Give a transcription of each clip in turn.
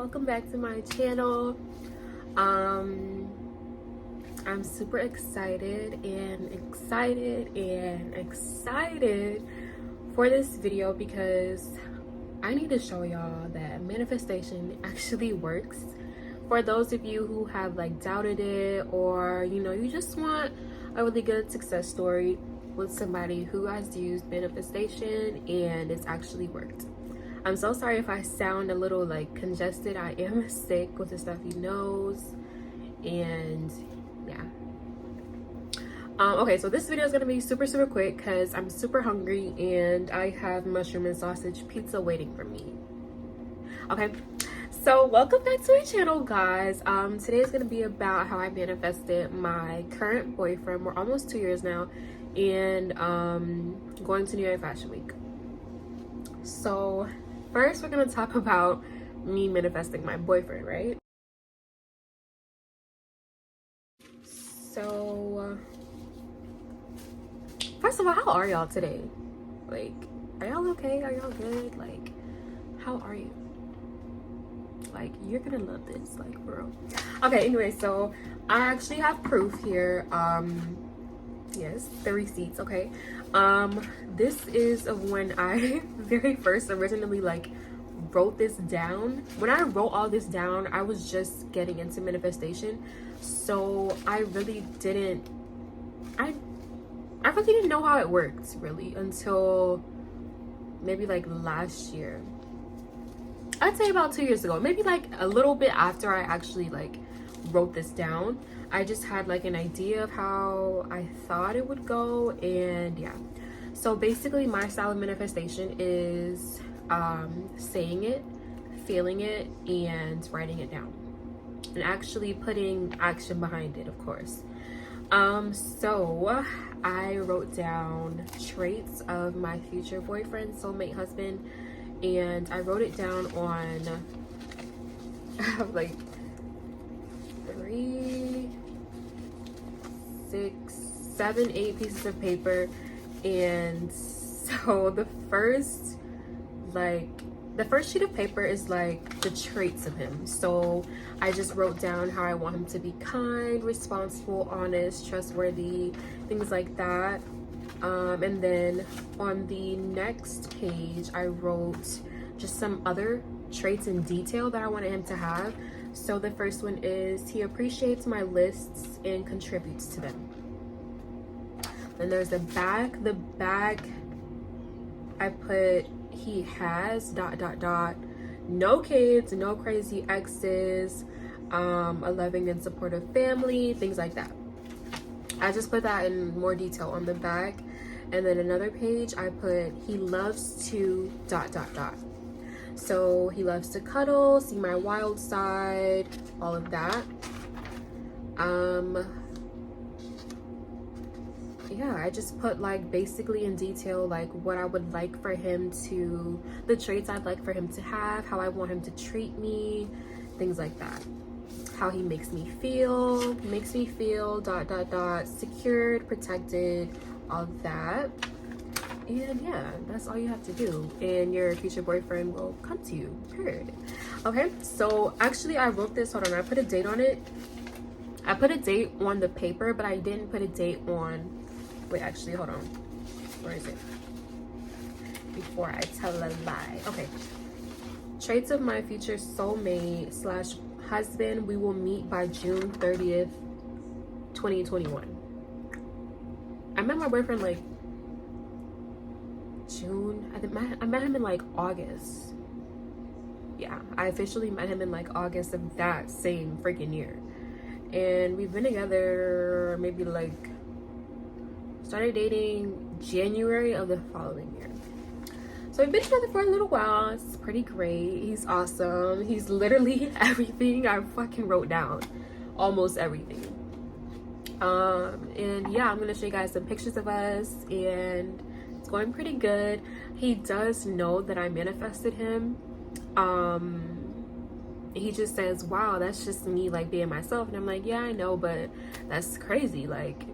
welcome back to my channel. I'm super excited for this video because I need to show y'all that manifestation actually works. For those of you who have like doubted it, or you just want a really good success story with somebody who has used manifestation and it's actually worked. I'm so sorry if I sound a little like congested. I am sick with a stuffy nose, and yeah. Okay, so this video is gonna be super quick because I'm super hungry and I have mushroom and sausage pizza waiting for me. Okay, so welcome back to my channel, guys. Today is gonna be about how I manifested my current boyfriend. We're almost 2 years now, and going to NYFW Fashion Week. So first, we're gonna talk about me manifesting my boyfriend, right? So first of all, how are y'all today? Like, are y'all okay? Are y'all good? Like, how are you? Like, you're gonna love this, like, for real. Okay, anyway, so I actually have proof here. Yes, the receipts. Okay, this is of when I very first originally like wrote this down. When I wrote all this down, I was just getting into manifestation, so I really didn't know how it worked really until maybe like last year. I'd say about 2 years ago, maybe like a little bit after I actually like wrote this down. I just had like an idea of how I thought it would go, and yeah. So basically my style of manifestation is saying it, feeling it, and writing it down, and actually putting action behind it, of course. So I wrote down traits of my future boyfriend, soulmate, husband, and I wrote it down on like 3, 6, 7, 8 pieces of paper. And so the first sheet of paper is like the traits of him. So I just wrote down how I want him to be kind, responsible, honest, trustworthy, things like that. And then on the next page I wrote just some other traits in detail that I wanted him to have. So the first one is he appreciates my lists and contributes to them. Then there's the back. The back I put he has ... no kids, no crazy exes, a loving and supportive family, things like that. I just put that in more detail on the back. And then another page I put he loves to ... So he loves to cuddle, see my wild side, all of that. Yeah, I just put like basically in detail like what I would like for him to, the traits I'd like for him to have, how I want him to treat me, things like that. How he makes me feel ... secured, protected, all of that. And yeah, that's all you have to do, and your future boyfriend will come to you, period. Okay, so actually I wrote this, hold on, I put a date on it. I put a date on the paper, but I didn't put a date on, wait, actually, hold on, where is it? Before I tell a lie. Okay, traits of my future soulmate / husband, we will meet by June 30th, 2021. I met my boyfriend like June. I met him in like August. Yeah, I officially met him in like August of that same freaking year, and we've been together maybe like started dating January of the following year. So we've been together for a little while. It's pretty great. He's awesome. He's literally everything I fucking wrote down, almost everything. And yeah, I'm gonna show you guys some pictures of us, and it's going pretty good. He does know that I manifested him. He just says, wow, that's just me like being myself. And I'm like, yeah, I know, but that's crazy. Like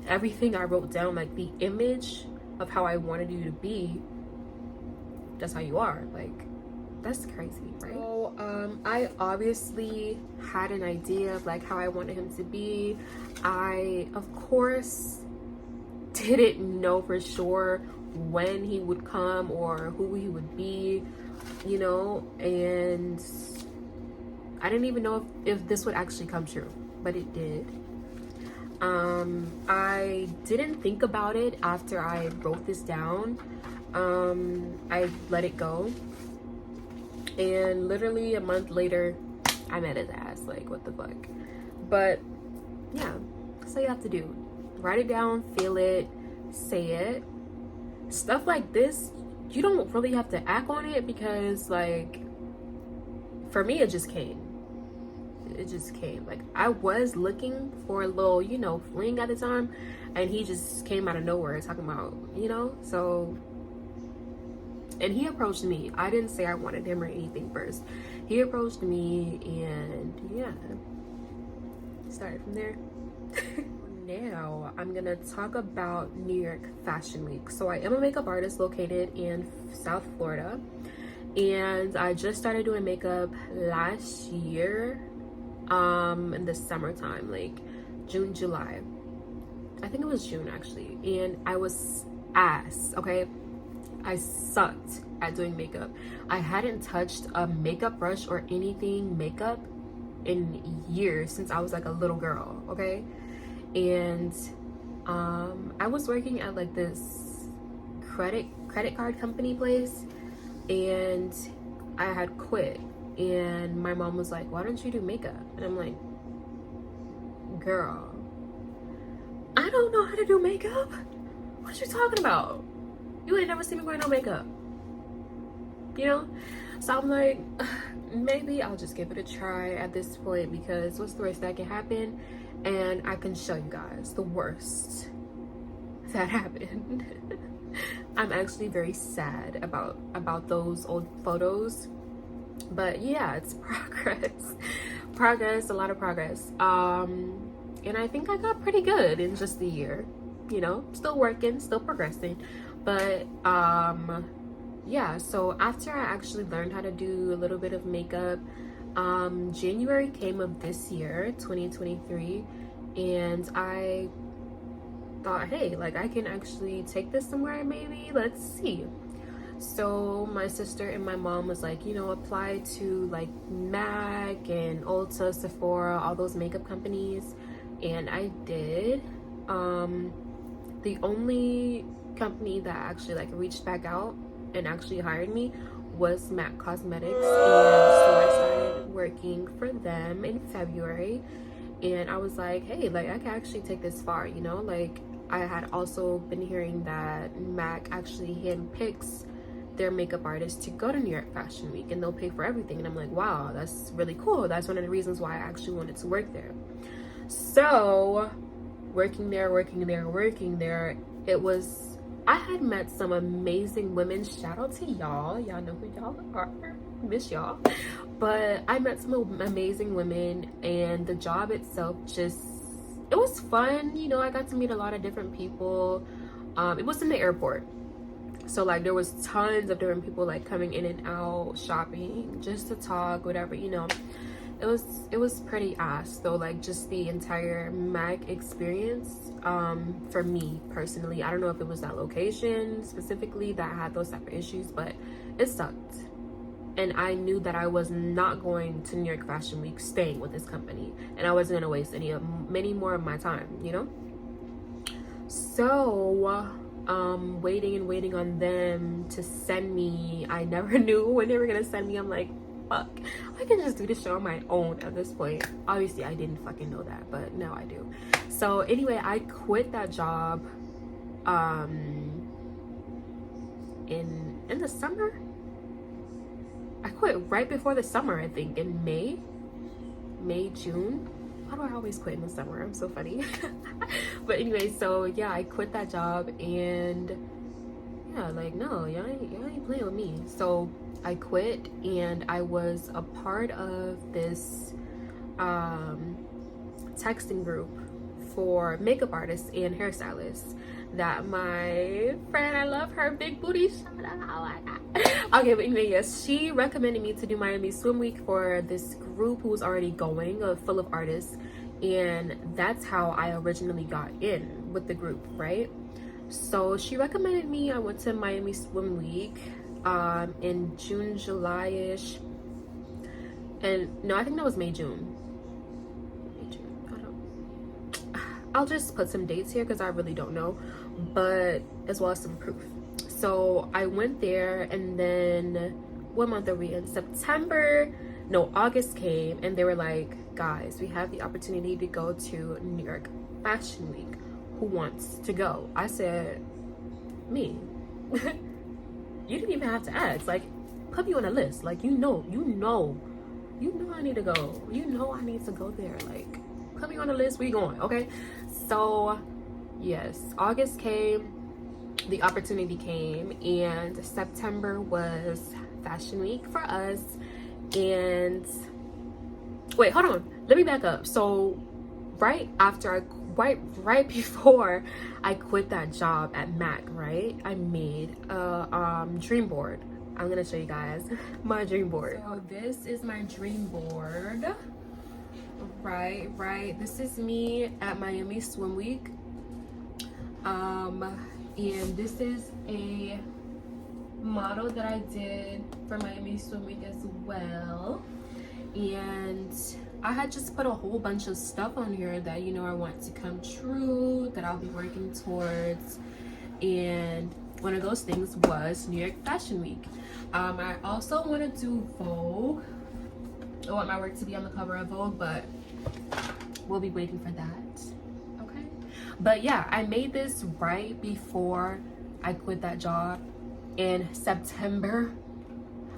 everything I wrote down, like the image of how I wanted you to be, that's how you are. Like, That's crazy, right? So I obviously had an idea of like how I wanted him to be. I of course didn't know for sure when he would come or who he would be, you know, and I didn't even know if this would actually come true, but it did. I didn't think about it after I wrote this down. I let it go, and literally a month later I met his ass. Like, what the fuck? But yeah, that's all you have to do. Write it down, feel it, say it. Stuff like this, you don't really have to act on it, because like for me, it just came. Like, I was looking for a little, you know, fling at the time, and he just came out of nowhere talking about, you know. So, and he approached me. I didn't say I wanted him or anything first. He approached me, and yeah, started from there. Now I'm gonna talk about New York Fashion Week. So I am a makeup artist located in South Florida, and I just started doing makeup last year, in the summertime, like June, July. I think it was June actually, and I was ass, okay? I sucked at doing makeup. I hadn't touched a makeup brush or anything makeup in years, since I was like a little girl, okay? And I was working at like this credit card company place, and I had quit, and my mom was like, why don't you do makeup? And I'm like, girl, I don't know how to do makeup. What you talking about? You ain't never seen me wear no makeup, you know? So I'm like, maybe I'll just give it a try at this point, because what's the worst that can happen? And I can show you guys the worst that happened. I'm actually very sad about those old photos, but yeah, it's progress, a lot of progress. And I think I got pretty good in just a year, you know, still working, still progressing. But yeah, so after I actually learned how to do a little bit of makeup, January came of this year, 2023, and I thought, hey, like, I can actually take this somewhere, maybe, let's see. So my sister and my mom was like, you know, apply to like MAC and Ulta, Sephora, all those makeup companies, and I did. The only company that actually like reached back out and actually hired me was MAC Cosmetics, and so I started working for them in February. And I was like, hey, like, I can actually take this far, you know? Like, I had also been hearing that MAC actually handpicks their makeup artists to go to New York Fashion Week, and they'll pay for everything. And I'm like, wow, that's really cool. That's one of the reasons why I actually wanted to work there. So working there, it was, I had met some amazing women. Shout out to y'all know who y'all are, miss y'all. But I met some amazing women, and the job itself just, it was fun, you know. I got to meet a lot of different people. It was in the airport, so like there was tons of different people like coming in and out, shopping, just to talk, whatever, you know. It was pretty ass though, like just the entire MAC experience. For me personally, I don't know if it was that location specifically that had those type of issues, but it sucked. And I knew that I was not going to New York Fashion Week staying with this company, and I wasn't gonna waste many more of my time, you know. So waiting on them to send me. I never knew when they were gonna send me. I'm like, fuck, I can just do this show on my own at this point. Obviously I didn't fucking know that, but now I do. So anyway, I quit that job in the summer. I quit right before the summer, I think, in May, June. Why do I always quit in the summer? I'm so funny. But anyway, so yeah, I quit that job, and yeah, like, no, y'all ain't playing with me. So I quit, and I was a part of this texting group for makeup artists and hairstylists that my friend, I love her, big booty, shout out. Oh my god. Okay, but anyway, yes, she recommended me to do Miami Swim Week for this group who was already going, full of artists, and that's how I originally got in with the group, right? So she recommended me. I went to Miami Swim Week in June, July-ish, and no, I think that was June. I'll just put some dates here because I really don't know, but as well as some proof. So I went there, and then what month are we in? September, no, August came, and they were like, guys, we have the opportunity to go to New York Fashion Week. Who wants to go? I said, me. You didn't even have to ask. Like, put me on a list. Like, you know I need to go. You know I need to go there. Like, put me on the list. We going, okay? So yes, August came, the opportunity came, and September was Fashion Week for us. And wait, hold on, let me back up. So right before I quit that job at MAC, right, I made a dream board. I'm gonna show you guys my dream board. So this is my dream board. Right, this is me at Miami Swim Week, and this is a model that I did for Miami Swim Week as well. And I had just put a whole bunch of stuff on here that, you know, I want to come true, that I'll be working towards, and one of those things was New York Fashion Week. I also want to do Vogue. I want my work to be on the cover of Vogue, but we'll be waiting for that, okay? But yeah, I made this right before I quit that job in September.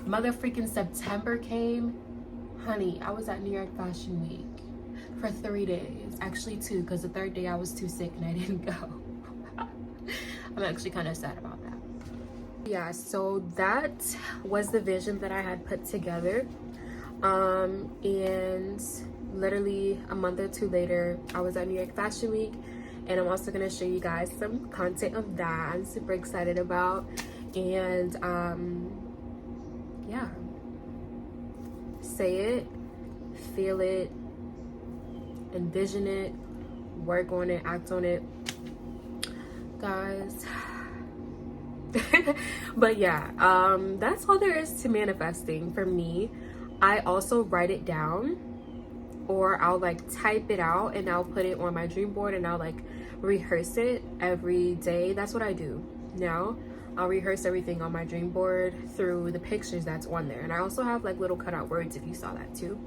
Mother freaking September came. Honey, I was at New York Fashion Week for 3 days. Actually 2, because the third day I was too sick and I didn't go. I'm actually kind of sad about that. Yeah, so that was the vision that I had put together. And literally a month or 2 later, I was at New York Fashion Week, and I'm also gonna show you guys some content of that I'm super excited about. And yeah, say it, feel it, envision it, work on it, act on it, guys. But yeah, that's all there is to manifesting for me. I also write it down, or I'll like type it out and I'll put it on my dream board, and I'll like rehearse it every day. That's what I do now. I'll rehearse everything on my dream board through the pictures that's on there. And I also have like little cutout words if you saw that too.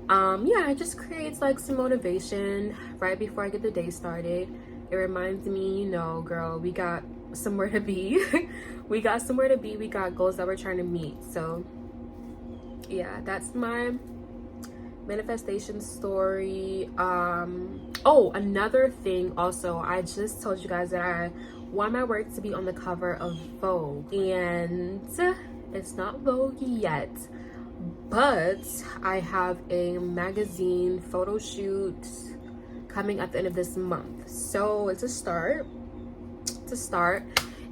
Yeah, it just creates like some motivation right before I get the day started. It reminds me, you know, girl, we got somewhere to be. We got somewhere to be. We got goals that we're trying to meet. So yeah, that's my manifestation story. Oh, another thing also, I just told you guys that I want my work to be on the cover of Vogue, and it's not Vogue yet, but I have a magazine photo shoot coming at the end of this month. So it's a start,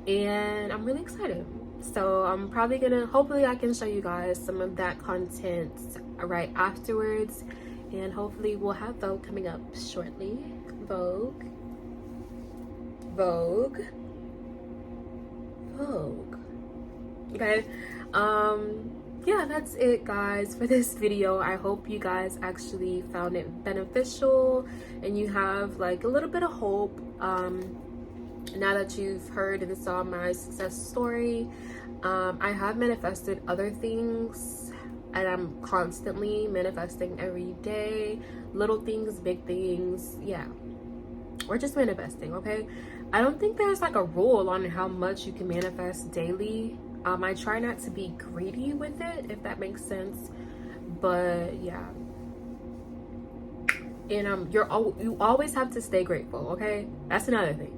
and I'm really excited. So I'm probably gonna, hopefully I can show you guys some of that content right afterwards, and hopefully we'll have Vogue coming up shortly. Vogue. Okay, yeah, that's it guys for this video. I hope you guys actually found it beneficial and you have like a little bit of hope now that you've heard and saw my success story. I have manifested other things, and I'm constantly manifesting every day, little things, big things. Yeah, we're just manifesting, okay? I don't think there's like a rule on how much you can manifest daily. I try not to be greedy with it, if that makes sense, but yeah. And you always have to stay grateful, okay? That's another thing,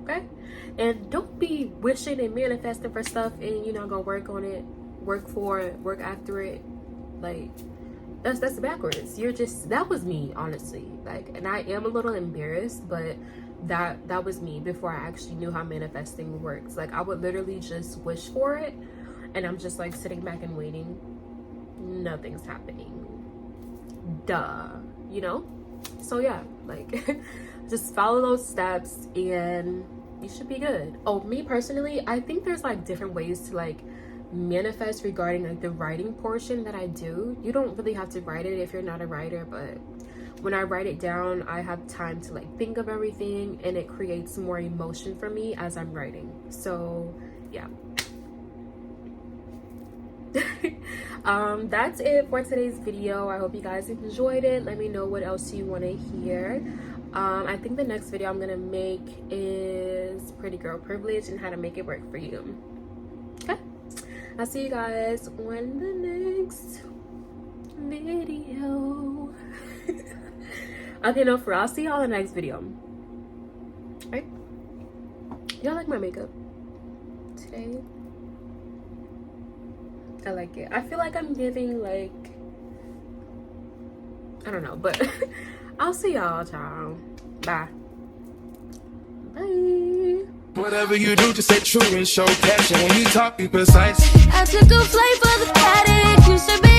okay? And don't be wishing and manifesting for stuff and you're not gonna work on it, work for it, work after it. Like, that's backwards. You're just, that was me, honestly. Like, and I am a little embarrassed, but that was me before I actually knew how manifesting works. Like, I would literally just wish for it, and I'm just like sitting back and waiting. Nothing's happening. Duh, you know? So yeah, like just follow those steps and you should be good. Oh, me personally, I think there's like different ways to like manifest regarding like the writing portion that I do. You don't really have to write it if you're not a writer, but when I write it down, I have time to like think of everything, and it creates more emotion for me as I'm writing. So yeah. That's it for today's video. I hope you guys enjoyed it. Let me know what else you want to hear. I think the next video I'm gonna make is pretty girl privilege and how to make it work for you. Okay, I'll see you guys on the next video. Okay, no, for real, I'll see y'all in the next video. Alright, y'all like my makeup today? I like it. I feel like I'm giving like, I don't know, but I'll see y'all, child. Bye. Bye. Whatever you do, just stay true and show passion. When you talk, be precise. I took a flight for the paddock. You said,